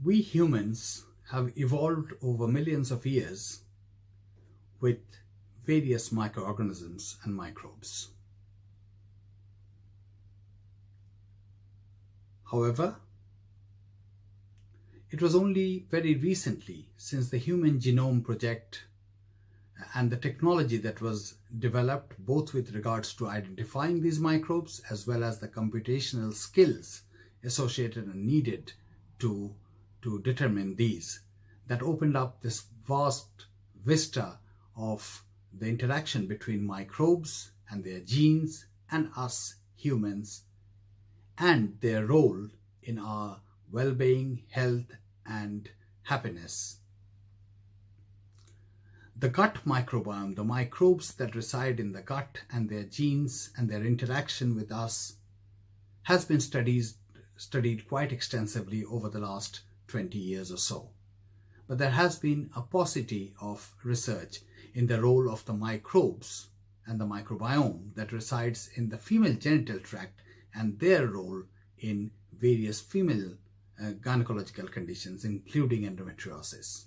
We humans have evolved over millions of years with various microorganisms and microbes. However, it was only very recently, since the Human Genome Project and the technology that was developed both with regards to identifying these microbes as well as the computational skills associated and needed to determine these, that opened up this vast vista of the interaction between microbes and their genes and us humans, and their role in our well-being, health, and happiness. The gut microbiome, the microbes that reside in the gut and their genes and their interaction with us, has been studied quite extensively over the last 20 years or so. But there has been a paucity of research in the role of the microbes and the microbiome that resides in the female genital tract and their role in various female gynecological conditions, including endometriosis.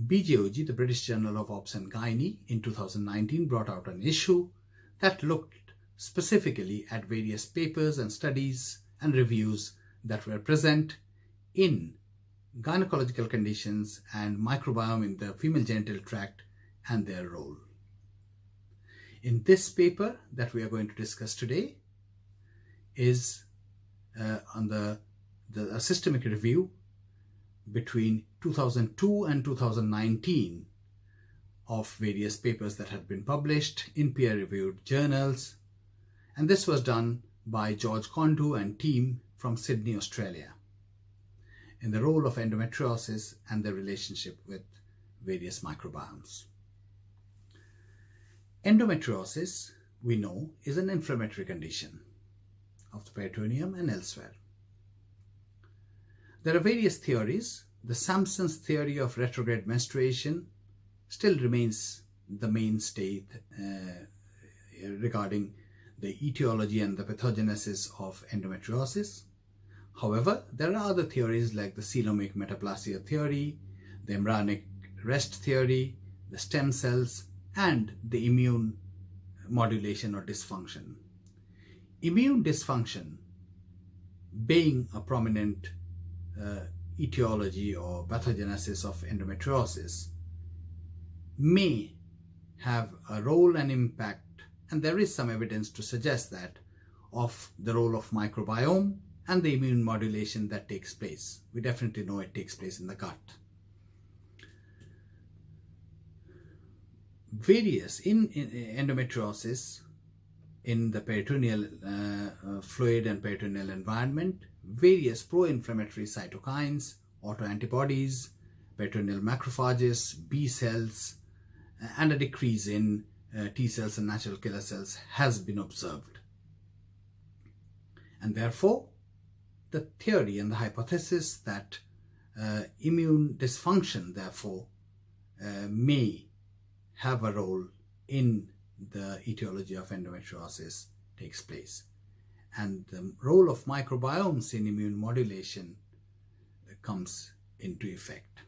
Bjog, the British Journal of Obs and Gynae, in 2019 brought out an issue that looked specifically at various papers and studies and reviews that were present in gynecological conditions and microbiome in the female genital tract and their role. In this paper that we are going to discuss today is on a systemic review between 2002 and 2019 of various papers that had been published in peer-reviewed journals, and this was done by George Condu and team from Sydney, Australia, in the role of endometriosis and the relationship with various microbiomes. Endometriosis, we know, is an inflammatory condition of the peritoneum and elsewhere. There are various theories. The Sampson's theory of retrograde menstruation still remains the mainstay regarding the etiology and the pathogenesis of endometriosis. However, there are other theories like the coelomic metaplasia theory, the embryonic rest theory, the stem cells, and the immune modulation or dysfunction. Immune dysfunction being a prominent etiology or pathogenesis of endometriosis may have a role and impact, and there is some evidence to suggest that, of the role of microbiome and the immune modulation that takes place. We definitely know it takes place in the gut. Various in endometriosis, in the peritoneal fluid and peritoneal environment, various pro-inflammatory cytokines, autoantibodies, peritoneal macrophages, B cells, and a decrease in T cells and natural killer cells has been observed. And therefore, the theory and the hypothesis that immune dysfunction, therefore, may have a role in the etiology of endometriosis takes place. And the role of microbiomes in immune modulation comes into effect.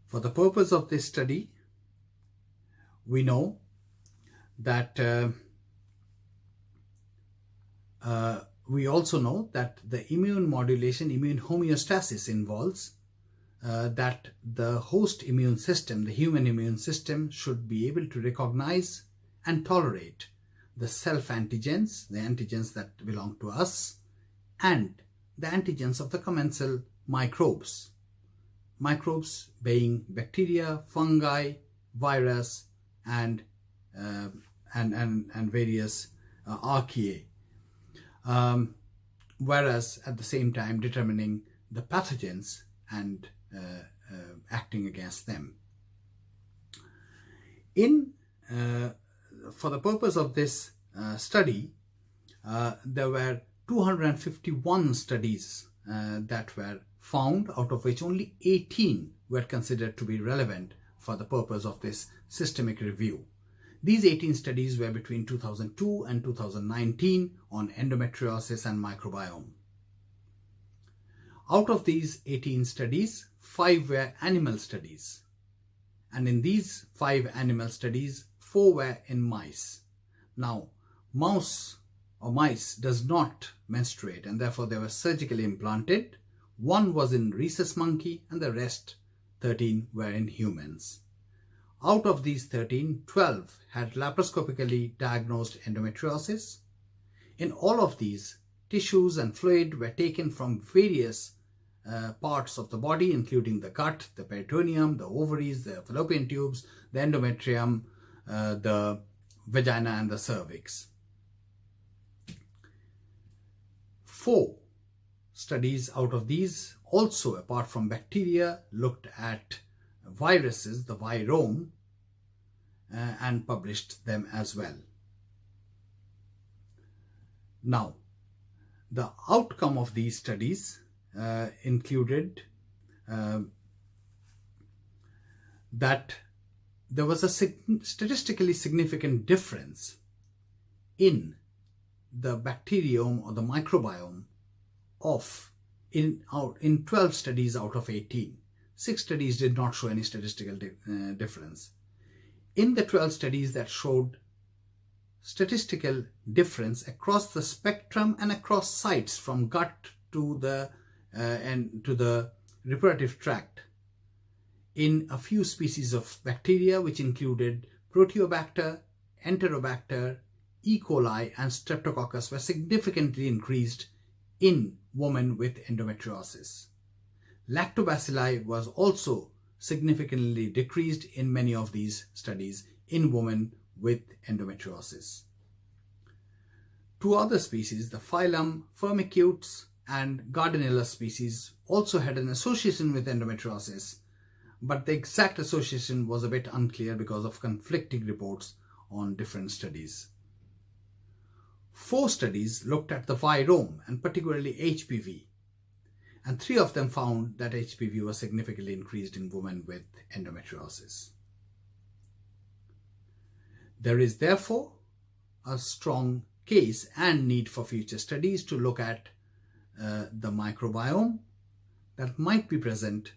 For the purpose of this study, we know that we also know that the immune modulation, immune homeostasis involves that the host immune system, the human immune system, should be able to recognize and tolerate the self-antigens, the antigens that belong to us, and the antigens of the commensal microbes. Microbes being bacteria, fungi, virus, and various archaea. Whereas at the same time determining the pathogens and acting against them. For the purpose of this study, there were 251 studies that were found, out of which only 18 were considered to be relevant for the purpose of this systemic review. These 18 studies were between 2002 and 2019 on endometriosis and microbiome. Out of these 18 studies, 5 were animal studies. And in these 5 animal studies, 4 were in mice. Now, mice does not menstruate, and therefore they were surgically implanted. 1 was in rhesus monkey and the rest 13 were in humans. Out of these 13, 12 had laparoscopically diagnosed endometriosis. In all of these, tissues and fluid were taken from various parts of the body, including the gut, the peritoneum, the ovaries, the fallopian tubes, the endometrium, the vagina and the cervix. 4 studies out of these, also apart from bacteria, looked at viruses, the virome, and published them as well. Now, the outcome of these studies included that there was a statistically significant difference in the bacteriome or the microbiome in 12 studies out of 18. 6 studies did not show any statistical difference. In the 12 studies that showed statistical difference across the spectrum and across sites from gut to the reproductive tract, in a few species of bacteria, which included Proteobacter, Enterobacter, E. coli and Streptococcus, were significantly increased in women with endometriosis. Lactobacilli was also significantly decreased in many of these studies in women with endometriosis. 2 other species, the phylum Firmicutes and Gardnerella species, also had an association with endometriosis, but the exact association was a bit unclear because of conflicting reports on different studies. 4 studies looked at the virome and particularly HPV, and 3 of them found that HPV was significantly increased in women with endometriosis. There is therefore a strong case and need for future studies to look at the microbiome that might be present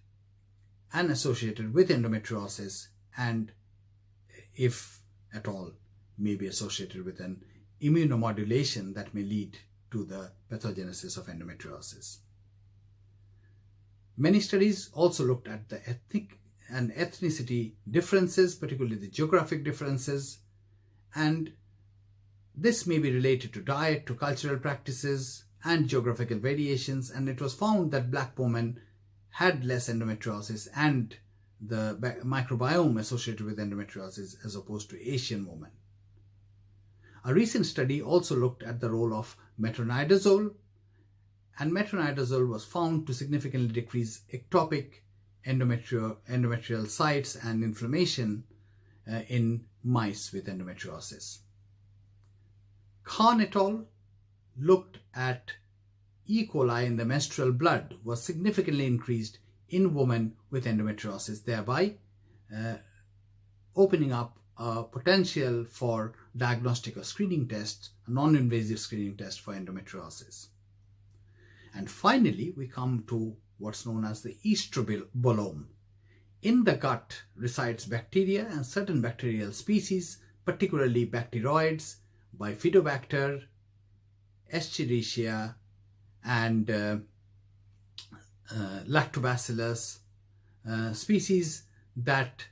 and associated with endometriosis, and if at all may be associated with an immunomodulation that may lead to the pathogenesis of endometriosis. Many studies also looked at the ethnic and ethnicity differences, particularly the geographic differences, and this may be related to diet, to cultural practices and geographical variations, and it was found that Black women had less endometriosis and the microbiome associated with endometriosis as opposed to Asian women. A recent study also looked at the role of metronidazole, and metronidazole was found to significantly decrease ectopic endometrial sites and inflammation in mice with endometriosis. Khan et al. Looked at E. coli in the menstrual blood was significantly increased in women with endometriosis, thereby opening up a potential for diagnostic or screening tests, a non-invasive screening test for endometriosis. And finally, we come to what's known as the estrobolome. In the gut resides bacteria and certain bacterial species, particularly bacteroids, Bifidobacter, Escherichia, and Lactobacillus, species that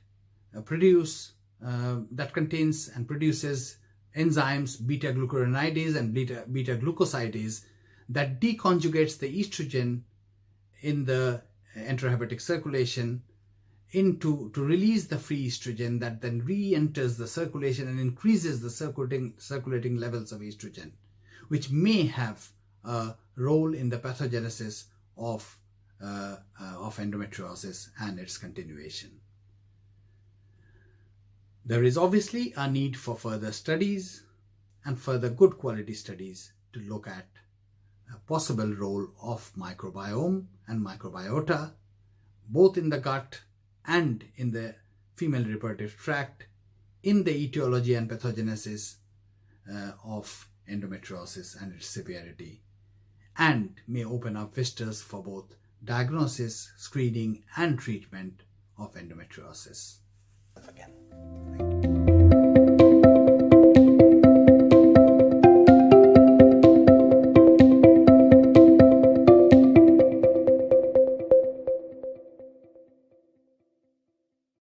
contains and produces enzymes beta-glucuronidase and beta-glucosidase that deconjugates the estrogen in the enterohepatic circulation to release the free estrogen that then re-enters the circulation and increases the circulating levels of estrogen, which may have a role in the pathogenesis of endometriosis and its continuation. There is obviously a need for further studies and further good quality studies to look at a possible role of microbiome and microbiota, both in the gut and in the female reproductive tract, in the etiology and pathogenesis of endometriosis and its severity, and may open up vistas for both diagnosis, screening, and treatment of endometriosis. Again. Thank you.